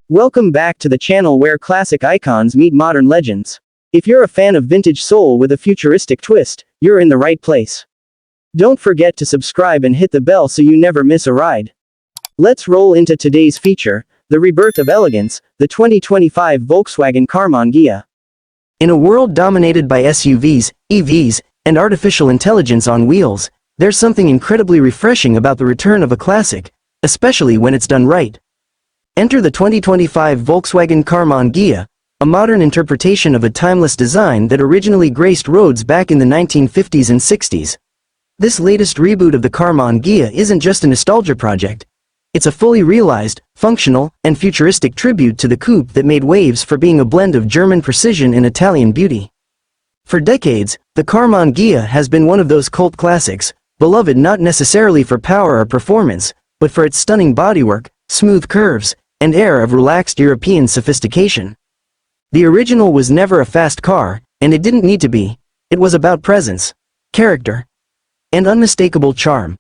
Welcome back to the channel where classic icons meet modern legends. If you're a fan of vintage soul with a futuristic twist, you're in the right place. Don't forget to subscribe and hit the bell so you never miss a ride. Let's roll into today's feature, the rebirth of elegance, the 2025 Volkswagen Karmann Ghia. In a world dominated by SUVs, EVs, and artificial intelligence on wheels, there's something incredibly refreshing about the return of a classic, especially when it's done right. Enter the 2025 Volkswagen Karmann Ghia, a modern interpretation of a timeless design that originally graced roads back in the 1950s and 60s. This latest reboot of the Karmann Ghia isn't just a nostalgia project. It's a fully realized, functional, and futuristic tribute to the coupe that made waves for being a blend of German precision and Italian beauty. For decades, the Karmann Ghia has been one of those cult classics, beloved not necessarily for power or performance, but for its stunning bodywork, smooth curves, and air of relaxed European sophistication. The original was never a fast car, and it didn't need to be. It was about presence, character, and unmistakable charm.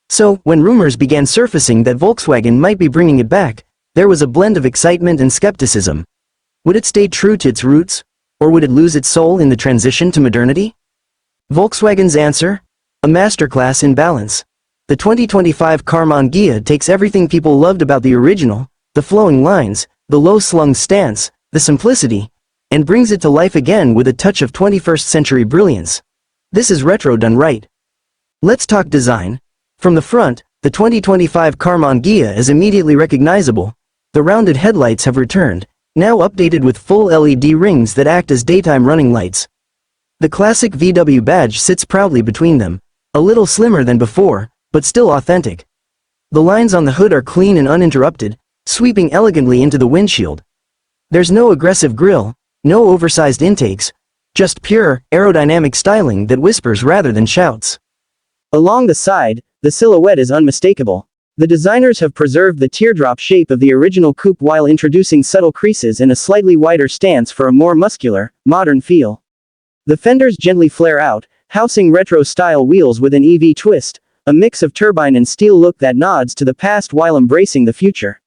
So, when rumors began surfacing that Volkswagen might be bringing it back, there was a blend of excitement and skepticism. Would it stay true to its roots, or would it lose its soul in the transition to modernity? Volkswagen's answer? A masterclass in balance. The 2025 Karmann Ghia takes everything people loved about the original, the flowing lines, the low-slung stance, the simplicity, and brings it to life again with a touch of 21st century brilliance. This is retro done right. Let's talk design. From the front, the 2025 Karmann Ghia is immediately recognizable. The rounded headlights have returned, now updated with full LED rings that act as daytime running lights. The classic VW badge sits proudly between them, a little slimmer than before, but still authentic. The lines on the hood are clean and uninterrupted, sweeping elegantly into the windshield. There's no aggressive grille, no oversized intakes, just pure, aerodynamic styling that whispers rather than shouts. Along the side, the silhouette is unmistakable. The designers have preserved the teardrop shape of the original coupe while introducing subtle creases and a slightly wider stance for a more muscular, modern feel. The fenders gently flare out, housing retro-style wheels with an EV twist, a mix of turbine and steel look that nods to the past while embracing the future.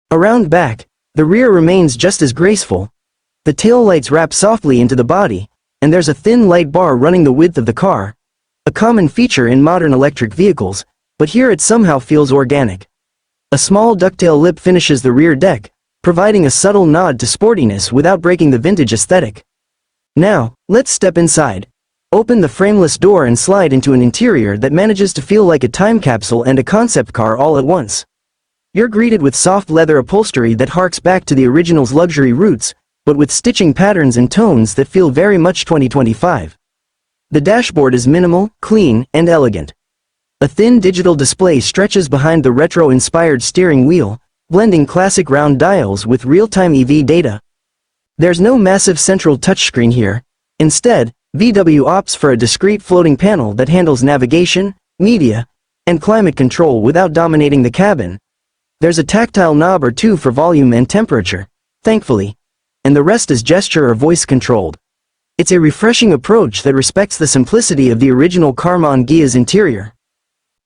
Around back, the rear remains just as graceful. The taillights wrap softly into the body, and there's a thin light bar running the width of the car. A common feature in modern electric vehicles, but here it somehow feels organic. A small ducktail lip finishes the rear deck, providing a subtle nod to sportiness without breaking the vintage aesthetic. Now, let's step inside. Open the frameless door and slide into an interior that manages to feel like a time capsule and a concept car all at once. You're greeted with soft leather upholstery that harks back to the original's luxury roots, but with stitching patterns and tones that feel very much 2025. The dashboard is minimal, clean, and elegant. A thin digital display stretches behind the retro-inspired steering wheel, blending classic round dials with real-time EV data. There's no massive central touchscreen here. Instead, VW opts for a discrete floating panel that handles navigation, media, and climate control without dominating the cabin. There's a tactile knob or two for volume and temperature, thankfully, and the rest is gesture or voice controlled. It's a refreshing approach that respects the simplicity of the original Karmann Ghia's interior.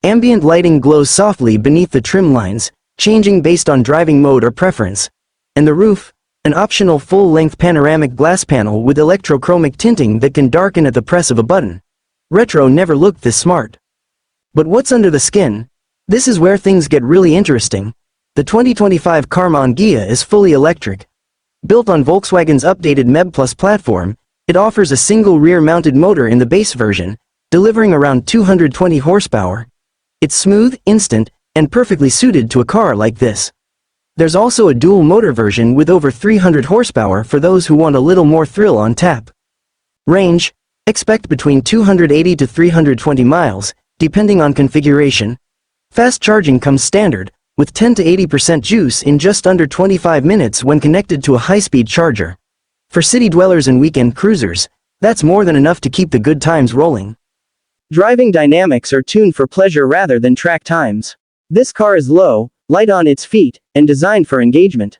Ambient lighting glows softly beneath the trim lines, changing based on driving mode or preference. And the roof, an optional full-length panoramic glass panel with electrochromic tinting that can darken at the press of a button. Retro never looked this smart. But what's under the skin? This is where things get really interesting. The 2025 Karmann Ghia is fully electric. Built on Volkswagen's updated MEB Plus platform, it offers a single rear-mounted motor in the base version, delivering around 220 horsepower. It's smooth, instant, and perfectly suited to a car like this. There's also a dual-motor version with over 300 horsepower for those who want a little more thrill on tap. Range: expect between 280 to 320 miles, depending on configuration. Fast charging comes standard, with 10 to 80% juice in just under 25 minutes when connected to a high-speed charger. For city dwellers and weekend cruisers, that's more than enough to keep the good times rolling. Driving dynamics are tuned for pleasure rather than track times. This car is low, light on its feet, and designed for engagement.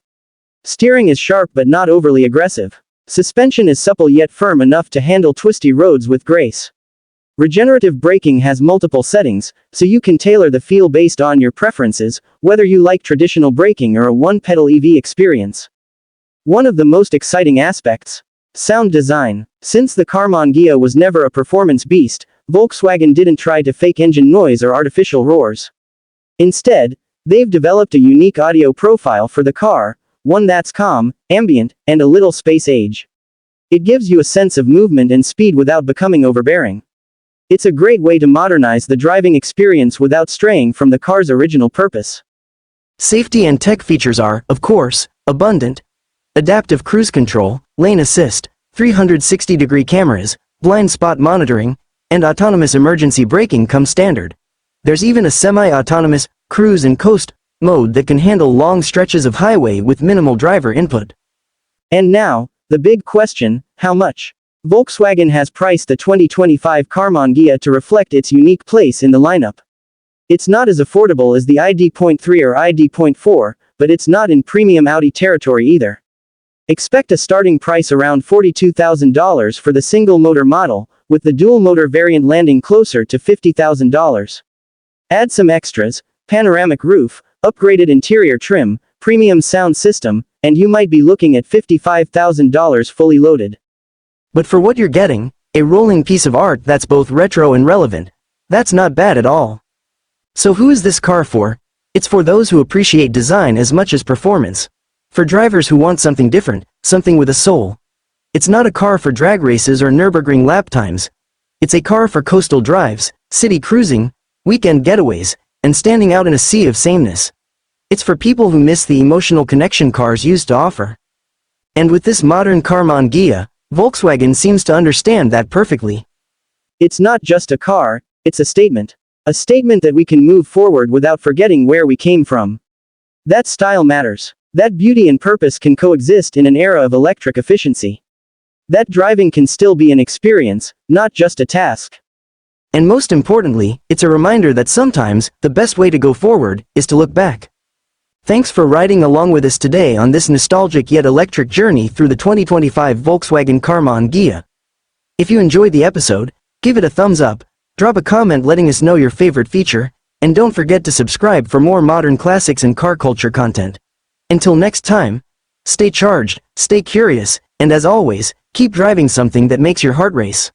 Steering is sharp but not overly aggressive. Suspension is supple yet firm enough to handle twisty roads with grace. Regenerative braking has multiple settings, so you can tailor the feel based on your preferences, whether you like traditional braking or a one-pedal EV experience. One of the most exciting aspects: sound design. Since the Karmann Ghia was never a performance beast, Volkswagen didn't try to fake engine noise or artificial roars. Instead, they've developed a unique audio profile for the car, one that's calm, ambient, and a little space-age. It gives you a sense of movement and speed without becoming overbearing. It's a great way to modernize the driving experience without straying from the car's original purpose. Safety and tech features are, of course, abundant. Adaptive cruise control, lane assist, 360-degree cameras, blind spot monitoring, and autonomous emergency braking come standard. There's even a semi-autonomous cruise and coast mode that can handle long stretches of highway with minimal driver input. And now, the big question: how much? Volkswagen has priced the 2025 Karmann Ghia to reflect its unique place in the lineup. It's not as affordable as the ID.3 or ID.4, but it's not in premium Audi territory either. Expect a starting price around $42,000 for the single-motor model, with the dual-motor variant landing closer to $50,000. Add some extras: panoramic roof, upgraded interior trim, premium sound system, and you might be looking at $55,000 fully loaded. But for what you're getting, a rolling piece of art that's both retro and relevant, that's not bad at all. So who is this car for? It's for those who appreciate design as much as performance. For drivers who want something different, something with a soul. It's not a car for drag races or Nürburgring lap times. It's a car for coastal drives, city cruising, weekend getaways, and standing out in a sea of sameness. It's for people who miss the emotional connection cars used to offer. And with this modern Karmann Ghia, Volkswagen seems to understand that perfectly. It's not just a car, it's a statement. A statement that we can move forward without forgetting where we came from. That style matters. That beauty and purpose can coexist in an era of electric efficiency. That driving can still be an experience, not just a task. And most importantly, it's a reminder that sometimes, the best way to go forward, is to look back. Thanks for riding along with us today on this nostalgic yet electric journey through the 2025 Volkswagen Karmann Ghia. If you enjoyed the episode, give it a thumbs up, drop a comment letting us know your favorite feature, and don't forget to subscribe for more modern classics and car culture content. Until next time, stay charged, stay curious, and as always, keep driving something that makes your heart race.